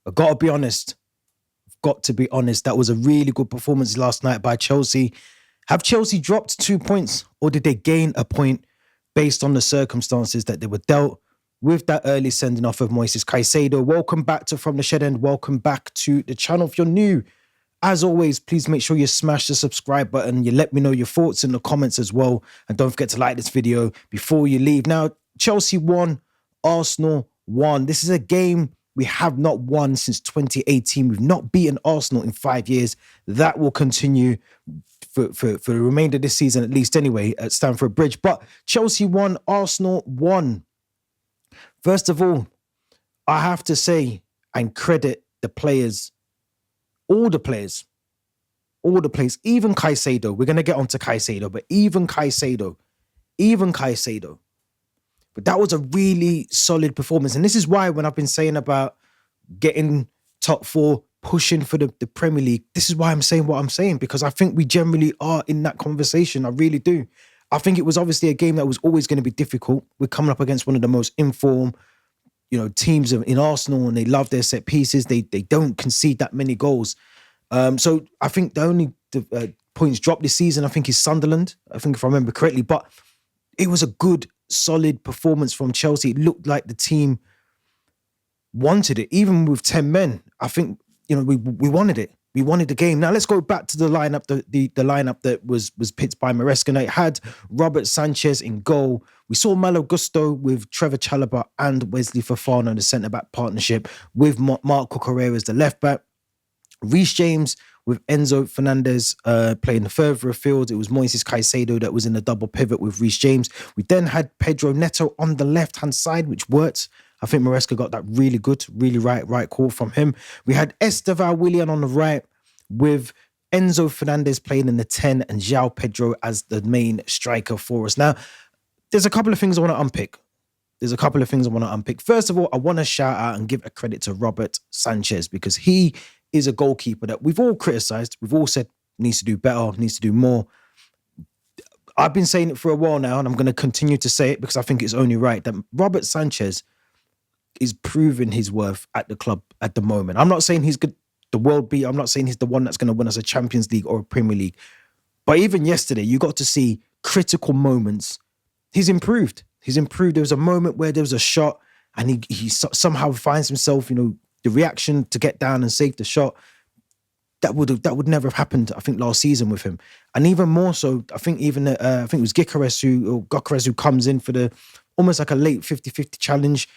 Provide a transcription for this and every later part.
I gotta be honest. Got to be honest. That was a really good performance last night by Chelsea. Have Chelsea dropped 2 points, or did they gain a point based on the circumstances that they were dealt with that early sending off of Moises Caicedo? Welcome back to From the Shed End. Welcome back to the channel. If you're new, as always, please make sure you smash the subscribe button. You let me know your thoughts in the comments as well. And don't forget to like this video before you leave. Now, Chelsea won, Arsenal won. This is a game we have not won since 2018. We've not beaten Arsenal in 5 years. That will continue for the remainder of this season, at least anyway, at Stamford Bridge. But Chelsea won, Arsenal won. First of all, I have to say and credit the players, all the players, even Caicedo. We're going to get onto Caicedo, but even Caicedo. But that was a really solid performance. And this is why when I've been saying about getting top four, pushing for the Premier League, this is why I'm saying what I'm saying, because I think we generally are in that conversation. I really do. I think it was obviously a game that was always going to be difficult. We're coming up against one of the most informed, teams in Arsenal, and they love their set pieces. They don't concede that many goals. So I think the only points dropped this season, I think, is Sunderland. I think if I remember correctly, but it was a good, solid performance from Chelsea. It looked like the team wanted it, even with 10 men. I think, we wanted it. We wanted the game. Now let's go back to the lineup, the lineup that was picked by Maresca. Now it had Robert Sanchez in goal. We saw Malo Gusto with Trevor Chalobah and Wesley Fofana in the centre-back partnership, with Marco Correa as the left-back. Reece James with Enzo Fernandez playing further afield. It was Moises Caicedo that was in the double pivot with Reece James. We then had Pedro Neto on the left-hand side, which worked. I think Maresca got that really good, really right call from him. We had Esteval Willian on the right with Enzo Fernandez playing in the 10 and João Pedro as the main striker for us. Now, there's a couple of things I want to unpick. First of all, I want to shout out and give a credit to Robert Sanchez, because he is a goalkeeper that we've all criticised. We've all said needs to do better, needs to do more. I've been saying it for a while now, and I'm going to continue to say it because I think it's only right that Robert Sanchez is proving his worth at the club at the moment. I'm not saying he's good, the world beat. I'm not saying he's the one that's going to win us a Champions League or a Premier League. But even yesterday, you got to see critical moments. He's improved. There was a moment where there was a shot and he somehow finds himself, the reaction to get down and save the shot. That would never have happened, I think, last season with him. And even more so, I think it was Gyökeres who comes in for the almost like a late 50-50 challenge.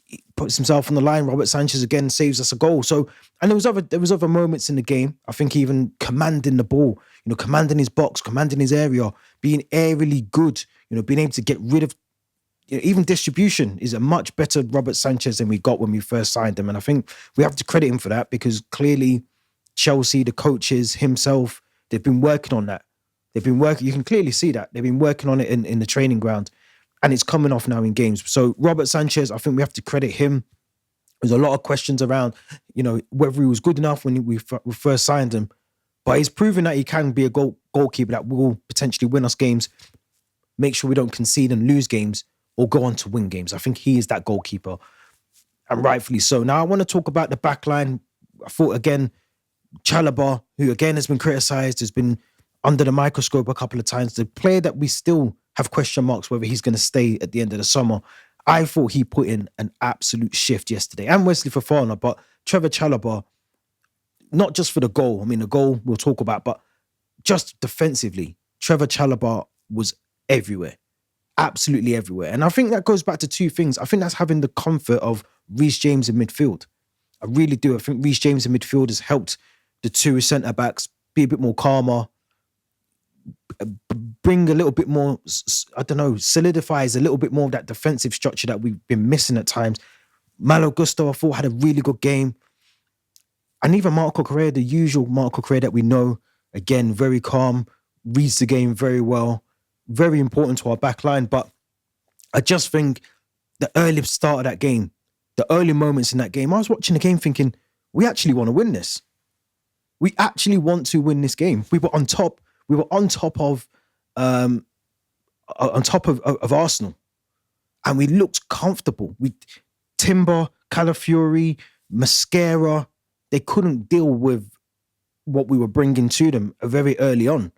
He puts himself on the line. Robert Sanchez again saves us a goal. So, and there was other moments in the game. I think even commanding the ball, commanding his box, commanding his area, being aerially good, being able to get rid of, even distribution is a much better Robert Sanchez than we got when we first signed him. And I think we have to credit him for that, because clearly Chelsea, the coaches, himself, they've been working on that. You can clearly see that. They've been working on it in the training ground. And it's coming off now in games. So Robert Sanchez, I think we have to credit him. There's a lot of questions around, whether he was good enough when we first signed him. But he's proven that he can be a goalkeeper that will potentially win us games, make sure we don't concede and lose games, or go on to win games. I think he is that goalkeeper, and rightfully so. Now, I want to talk about the back line. I thought, again, Chalobah, who again has been criticised, has been under the microscope a couple of times. The player that we still have question marks whether he's going to stay at the end of the summer. I thought he put in an absolute shift yesterday. And Wesley Fofana, but Trevor Chalobah, not just for the goal. I mean, the goal we'll talk about, but just defensively, Trevor Chalobah was everywhere. Absolutely everywhere. And I think that goes back to two things. I think that's having the comfort of Reece James in midfield. I really do. I think Reece James in midfield has helped the two centre-backs be a bit more calmer, bring a little bit more, solidifies a little bit more of that defensive structure that we've been missing at times. Malo Gusto, I thought, had a really good game. And even Marco Correa, the usual Marco Correa that we know, again, very calm, reads the game very well, very important to our back line. But I just think the early start of that game, the early moments in that game, I was watching the game thinking, we actually want to win this. We actually want to win this game. We were on top. We were on top of Arsenal, and we looked comfortable. Timber, Calafiori, Mascara, they couldn't deal with what we were bringing to them very early on.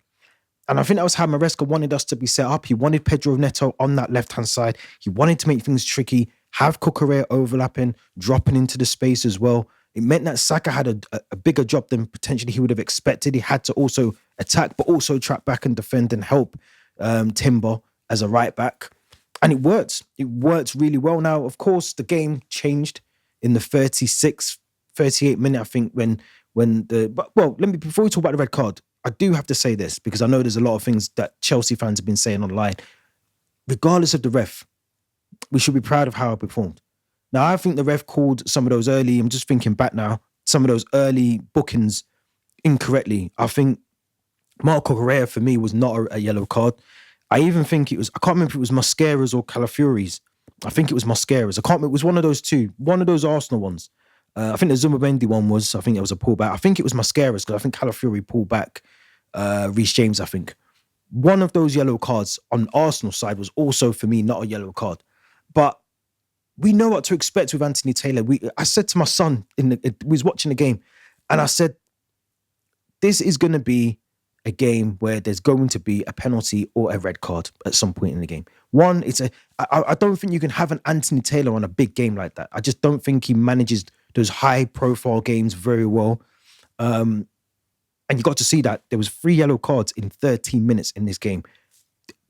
And I think that was how Maresca wanted us to be set up. He wanted Pedro Neto on that left-hand side. He wanted to make things tricky, have Cucurella overlapping, dropping into the space as well. It meant that Saka had a bigger job than potentially he would have expected. He had to also attack, but also track back and defend and help Timber as a right back. And it worked. It worked really well. Now, of course, the game changed in the 38 minute, I think, before we talk about the red card, I do have to say this because I know there's a lot of things that Chelsea fans have been saying online. Regardless of the ref, we should be proud of how I performed. Now, I think the ref called some of those early, I'm just thinking back now, some of those early bookings incorrectly. I think Marco Correa for me was not a yellow card. I even think I can't remember if it was Mascara's or Calafiori's. I think it was Mascara's. I can't remember, it was one of those two, one of those Arsenal ones. I think the Zumbamendi one I think it was a pullback. I think it was Mascara's because I think Calafiori pulled back Reece James, I think. One of those yellow cards on Arsenal side was also, for me, not a yellow card. But we know what to expect with Anthony Taylor. I said to my son, we was watching the game, and I said, this is going to be a game where there's going to be a penalty or a red card at some point in the game. One, I don't think you can have an Anthony Taylor on a big game like that. I just don't think he manages those high-profile games very well. And you got to see that there was 3 yellow cards in 13 minutes in this game.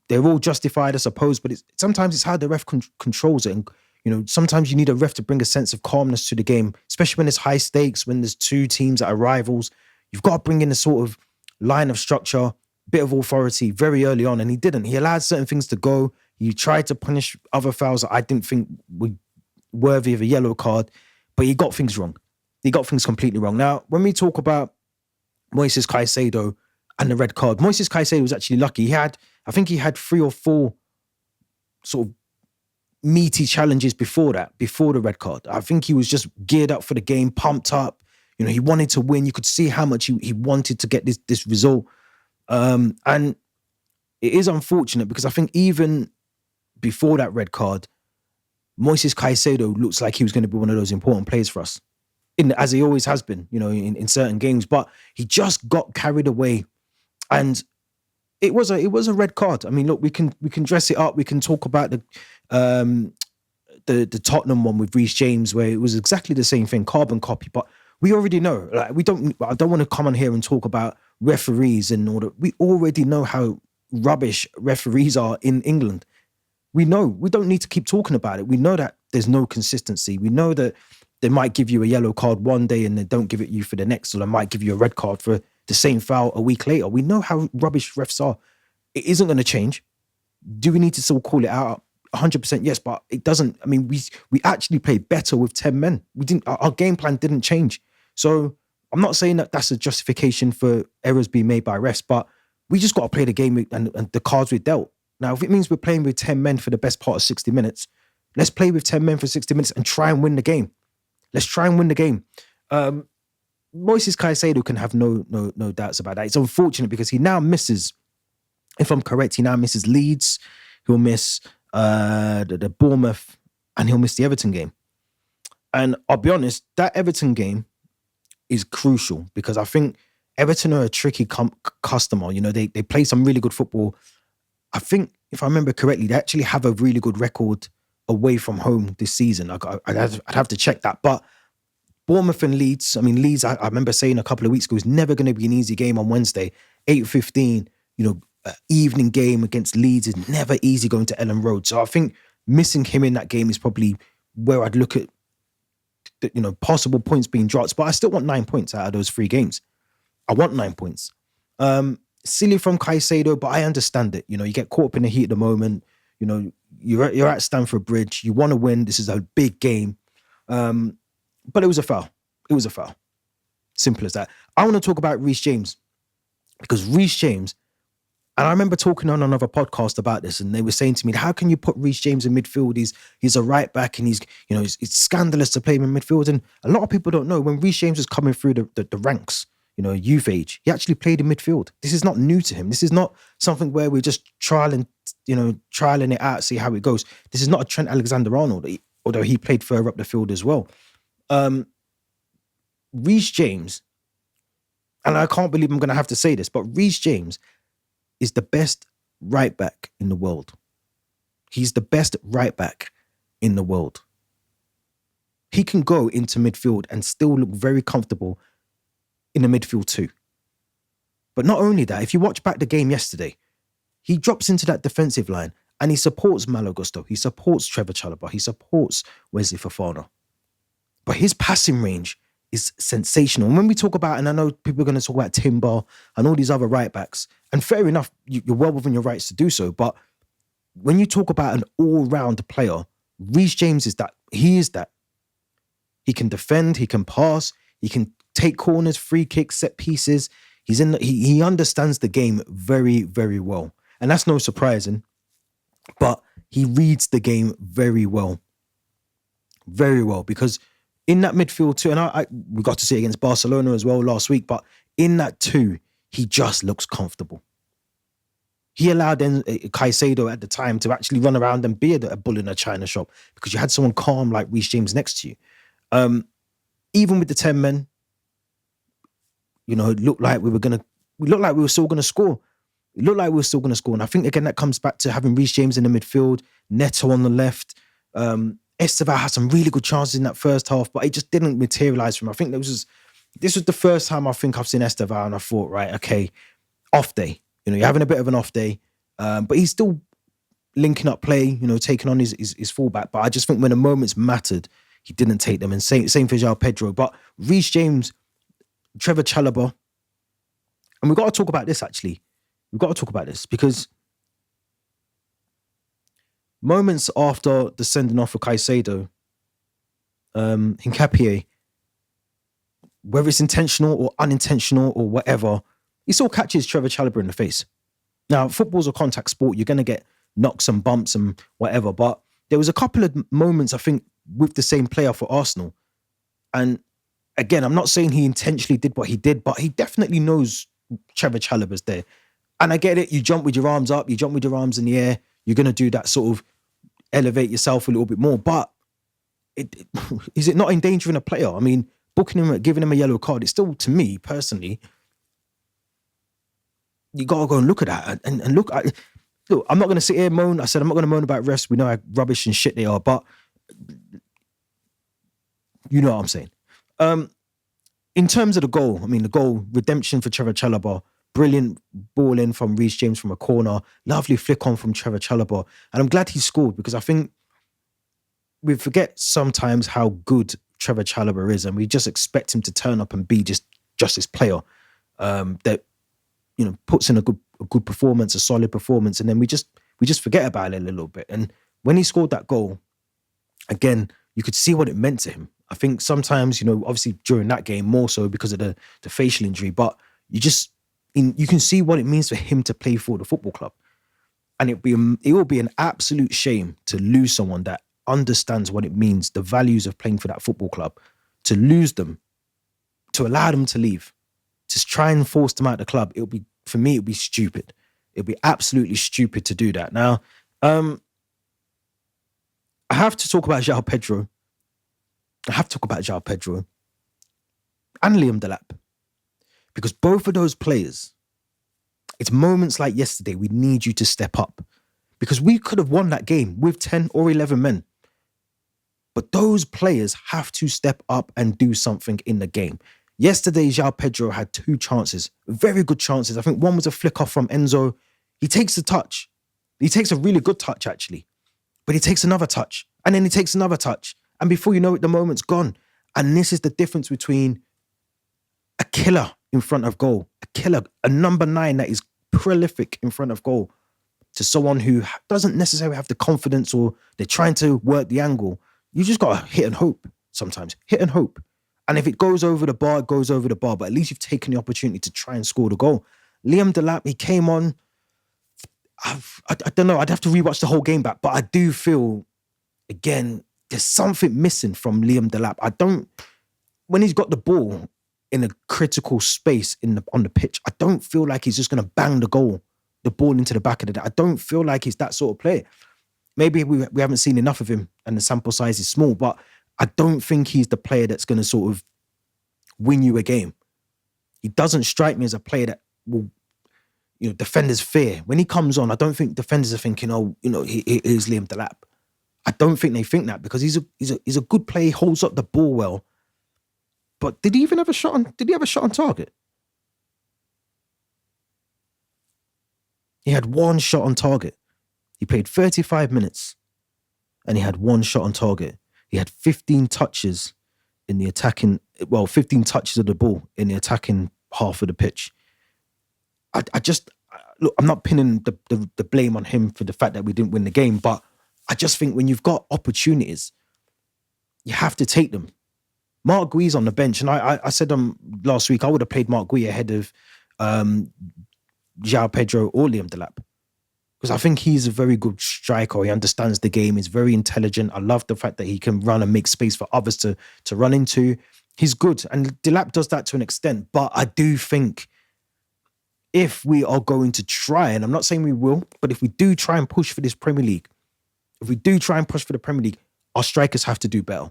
They're all justified, I suppose, but sometimes it's how the ref controls it. And, sometimes you need a ref to bring a sense of calmness to the game, especially when there's high stakes, when there's 2 teams that are rivals. You've got to bring in a sort of line of structure, bit of authority very early on, and he didn't. He allowed certain things to go. He tried to punish other fouls that I didn't think were worthy of a yellow card, but he got things wrong. He got things completely wrong. Now, when we talk about Moises Caicedo and the red card, Moises Caicedo was actually lucky. I think he had 3 or 4 sort of meaty challenges before the red card. I think he was just geared up for the game, pumped up. He wanted to win. You could see how much he wanted to get this result. And it is unfortunate because I think even before that red card, Moises Caicedo looks like he was going to be one of those important players for us, as he always has been, in certain games. But he just got carried away, and it was a red card. I mean, look, we can dress it up. We can talk about the Tottenham one with Reece James, where it was exactly the same thing, carbon copy. But we already know. I don't want to come on here and talk about referees and all that. We already know how rubbish referees are in England. We know. We don't need to keep talking about it. We know that there's no consistency. We know that they might give you a yellow card one day and they don't give it you for the next, or they might give you a red card for the same foul a week later. We know how rubbish refs are. It isn't going to change. Do we need to still call it out? 100% yes, but it doesn't. I mean, we actually played better with 10 men. Our game plan didn't change. So I'm not saying that that's a justification for errors being made by refs, but we just got to play the game and the cards we're dealt. Now, if it means we're playing with 10 men for the best part of 60 minutes, let's play with 10 men for 60 minutes and try and win the game. Let's try and win the game. Moises Caicedo can have no doubts about that. It's unfortunate because he now misses, if I'm correct, he now misses Leeds. He'll miss the Bournemouth, and he'll miss the Everton game. And I'll be honest, that Everton game is crucial because I think Everton are a tricky customer. They play some really good football. I think, if I remember correctly, they actually have a really good record away from home this season. I'd have to check that. But Bournemouth and Leeds, Leeds, I remember saying a couple of weeks ago, is never going to be an easy game on Wednesday. 8:15, evening game against Leeds is never easy going to Ellen Road. So I think missing him in that game is probably where I'd look at possible points being dropped. But I still want 9 points out of those 3 games. I want 9 points. Silly from Caicedo, but I understand it. You get caught up in the heat at the moment. You're at Stamford Bridge. You want to win. This is a big game. But it was a foul. It was a foul. Simple as that. I want to talk about Reece James because Reece James, and I remember talking on another podcast about this, and they were saying to me, how can you put Reece James in midfield? He's a right back, and it's scandalous to play him in midfield. And a lot of people don't know when Reece James was coming through the ranks, youth age, he actually played in midfield. This is not new to him. This is not something where we're just trialing it out, see how it goes. This is not a Trent Alexander-Arnold, although he played further up the field as well. Reece James, and I can't believe I'm going to have to say this, but Reece James is the best right back in the world. He's the best right back in the world. He can go into midfield and still look very comfortable in the midfield too. But not only that, if you watch back the game yesterday, he drops into that defensive line and he supports Malo Gusto. He supports Trevor Chalobah. He supports Wesley Fofana. But his passing range is sensational. And when we talk about, and I know people are going to talk about Timber and all these other right backs, and fair enough, you're well within your rights to do so. But when you talk about an all-round player, Reece James is that. He is that. He can defend, he can pass, he can take corners, free kicks, set pieces. He understands the game very, very well. And that's no surprising. But he reads the game very well. Very well. Because in that midfield too, and we got to see it against Barcelona as well last week, but in that too, he just looks comfortable. He allowed Caicedo at the time to actually run around and be a bull in a china shop because you had someone calm like Reece James next to you. Even with the 10 men, it looked like we were still going to score. It looked like we were still going to score. And I think, again, that comes back to having Reece James in the midfield, Neto on the left. Esteval had some really good chances in that first half, but it just didn't materialise for him. I think this was the first time I think I've seen Esteval and I thought, right, okay, off day. You're having a bit of an off day, but he's still linking up play, taking on his fullback. But I just think when the moments mattered, he didn't take them. And same for João Pedro. But Reece James, Trevor Chalobah, and we've got to talk about this, actually. We've got to talk about this because moments after the sending off of Caicedo, Hincapié, whether it's intentional or unintentional or whatever, he still catches Trevor Chalobah in the face. Now, football's a contact sport. You're going to get knocks and bumps and whatever. But there was a couple of moments, I think, with the same player for Arsenal. And again, I'm not saying he intentionally did what he did, but he definitely knows Trevor Chalobah's there. And I get it. You jump with your arms up. You jump with your arms in the air. You're going to do that sort of elevate yourself a little bit more. But is it not endangering a player? I mean, giving him a yellow card, it's still, to me, personally, you got to go and look at that. And look, I'm not going to sit here and moan. I said, I'm not going to moan about refs. We know how rubbish and shit they are. But you know what I'm saying. In terms of the goal, redemption for Trevor Chalobah, brilliant ball in from Reece James from a corner, lovely flick on from Trevor Chalobah. And I'm glad he scored because I think we forget sometimes how good Trevor Chalobah is and we just expect him to turn up and be just this player that, puts in a good performance, a solid performance. And then we just forget about it a little bit. And when he scored that goal, again, you could see what it meant to him. I think sometimes, obviously during that game more so because of the facial injury, but you can see what it means for him to play for the football club. And it will be an absolute shame to lose someone that understands what it means, the values of playing for that football club, to lose them, to allow them to leave, to try and force them out of the club. For me, it would be stupid. It would be absolutely stupid to do that. Now, I have to talk about João Pedro. And Liam Delap. Because both of those players, it's moments like yesterday, we need you to step up. Because we could have won that game with 10 or 11 men. But those players have to step up and do something in the game. Yesterday, João Pedro had 2 chances, very good chances. I think one was a flick off from Enzo. He takes the touch. He takes a really good touch, actually. But he takes another touch. And then he takes another touch. And before you know it, the moment's gone. And this is the difference between a killer in front of goal, a number 9 that is prolific in front of goal, to someone who doesn't necessarily have the confidence or they're trying to work the angle. You just got to hit and hope sometimes. Hit and hope. And if it goes over the bar, it goes over the bar. But at least you've taken the opportunity to try and score the goal. Liam Delap, he came on. I don't know. I'd have to rewatch the whole game back. But I do feel, again, there's something missing from Liam Delap. When he's got the ball in a critical space on the pitch, I don't feel like he's just going to bang the ball into the back of the net. I don't feel like he's that sort of player. Maybe we haven't seen enough of him and the sample size is small, but I don't think he's the player that's going to sort of win you a game. He doesn't strike me as a player that will, defenders fear. When he comes on, I don't think defenders are thinking, oh, he is Liam Delap. I don't think they think that because he's a good player. He holds up the ball well. But did he even have a shot on? Did he have a shot on target? He had one shot on target. He played 35 minutes and he had one shot on target. He had 15 touches in the attacking, 15 touches of the ball in the attacking half of the pitch. Look, I'm not pinning the blame on him for the fact that we didn't win the game, but I just think when you've got opportunities, you have to take them. Mark Gui's on the bench, and I said last week I would have played Mark Gui ahead of João Pedro or Liam Delap. Because I think he's a very good striker. He understands the game. He's very intelligent. I love the fact that he can run and make space for others to run into. He's good. And Delap does that to an extent. But I do think if we are going to try, and I'm not saying we will, but if we do try and push for this Premier League, our strikers have to do better.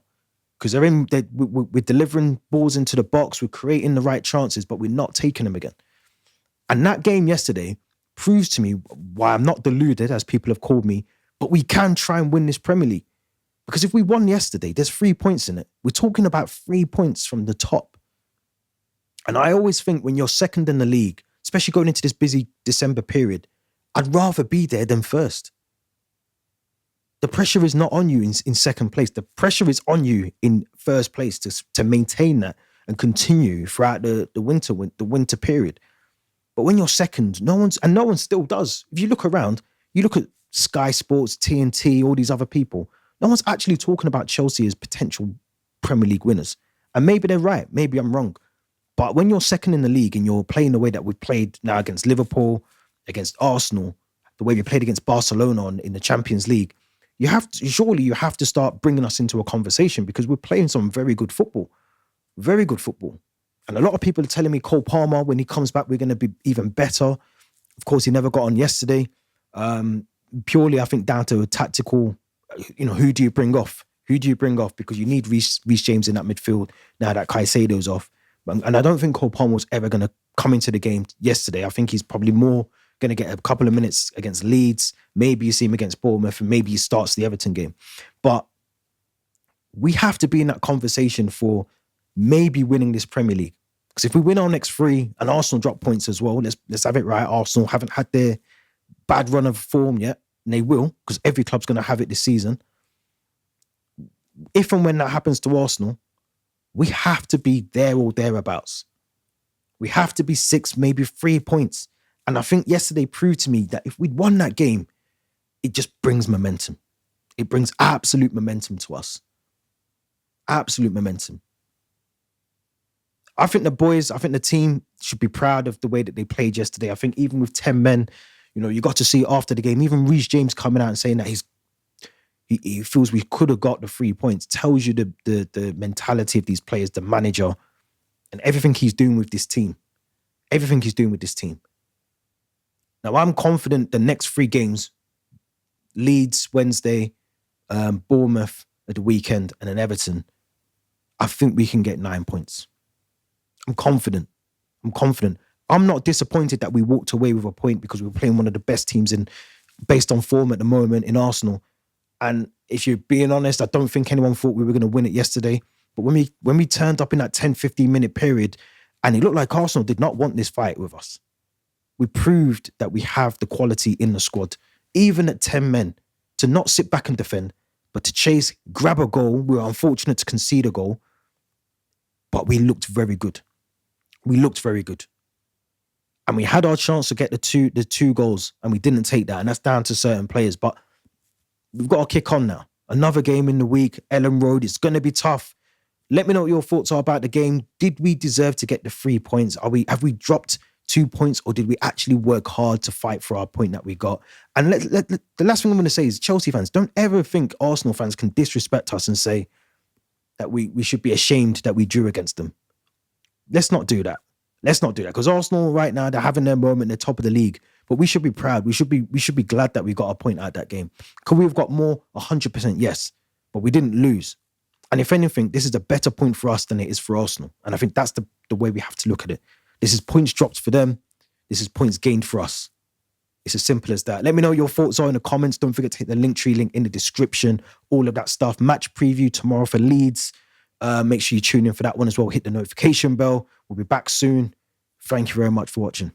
Because we're delivering balls into the box, we're creating the right chances, but we're not taking them again. And that game yesterday proves to me why I'm not deluded, as people have called me, but we can try and win this Premier League. Because if we won yesterday, there's 3 points in it. We're talking about 3 points from the top. And I always think when you're second in the league, especially going into this busy December period, I'd rather be there than first. The pressure is not on you in second place. The pressure is on you in first place to maintain that and continue throughout the winter period. But when you're second, no one still does. If you look around, you look at Sky Sports, TNT, all these other people, no one's actually talking about Chelsea as potential Premier League winners. And maybe they're right. Maybe I'm wrong. But when you're second in the league and you're playing the way that we've played now against Liverpool, against Arsenal, the way we played against Barcelona in the Champions League, you have to start bringing us into a conversation because we're playing some very good football. Very good football. And a lot of people are telling me Cole Palmer, when he comes back, we're going to be even better. Of course, he never got on yesterday. Purely, I think, down to a tactical, who do you bring off? Who do you bring off? Because you need Reece James in that midfield now that Caicedo's off. And I don't think Cole Palmer was ever going to come into the game yesterday. I think he's probably more going to get a couple of minutes against Leeds. Maybe you see him against Bournemouth and maybe he starts the Everton game. But we have to be in that conversation for maybe winning this Premier League. Because if we win our next 3 and Arsenal drop points as well, let's have it right. Arsenal haven't had their bad run of form yet, and they will, because every club's going to have it this season. If and when that happens to Arsenal, we have to be there or thereabouts. We have to be 6, maybe 3 points. And I think yesterday proved to me that if we'd won that game, it just brings momentum. It brings absolute momentum to us. Absolute momentum. I think the team should be proud of the way that they played yesterday. I think even with 10 men, you got to see after the game, even Reece James coming out and saying that he feels we could have got the 3 points, tells you the mentality of these players, the manager, and everything he's doing with this team. Everything he's doing with this team. Now, I'm confident the next 3 games, Leeds Wednesday, Bournemouth at the weekend, and then Everton, I think we can get 9 points. I'm confident. I'm not disappointed that we walked away with a point because we were playing one of the best teams based on form at the moment in Arsenal. And if you're being honest, I don't think anyone thought we were going to win it yesterday. But when we turned up in that 10, 15-minute period, and it looked like Arsenal did not want this fight with us, we proved that we have the quality in the squad, even at 10 men, to not sit back and defend, but to chase, grab a goal. We were unfortunate to concede a goal, but we looked very good. And we had our chance to get the two goals, and we didn't take that. And that's down to certain players. But we've got to kick on now. Another game in the week, Ellen Road. It's going to be tough. Let me know what your thoughts are about the game. Did we deserve to get the 3 points? Have we dropped 2 points, or did we actually work hard to fight for our point that we got? And the last thing I'm going to say is, Chelsea fans, don't ever think Arsenal fans can disrespect us and say that we should be ashamed that we drew against them. Let's not do that. Because Arsenal right now, they're having their moment, they're top of the league. But we should be proud. We should be glad that we got a point out of that game. Could we have got more? 100% yes. But we didn't lose. And if anything, this is a better point for us than it is for Arsenal. And I think that's the way we have to look at it. This is points dropped for them. This is points gained for us. It's as simple as that. Let me know what your thoughts are in the comments. Don't forget to hit the Linktree link in the description. All of that stuff. Match preview tomorrow for Leeds. Make sure you tune in for that one as well. Hit the notification bell. We'll be back soon. Thank you very much for watching.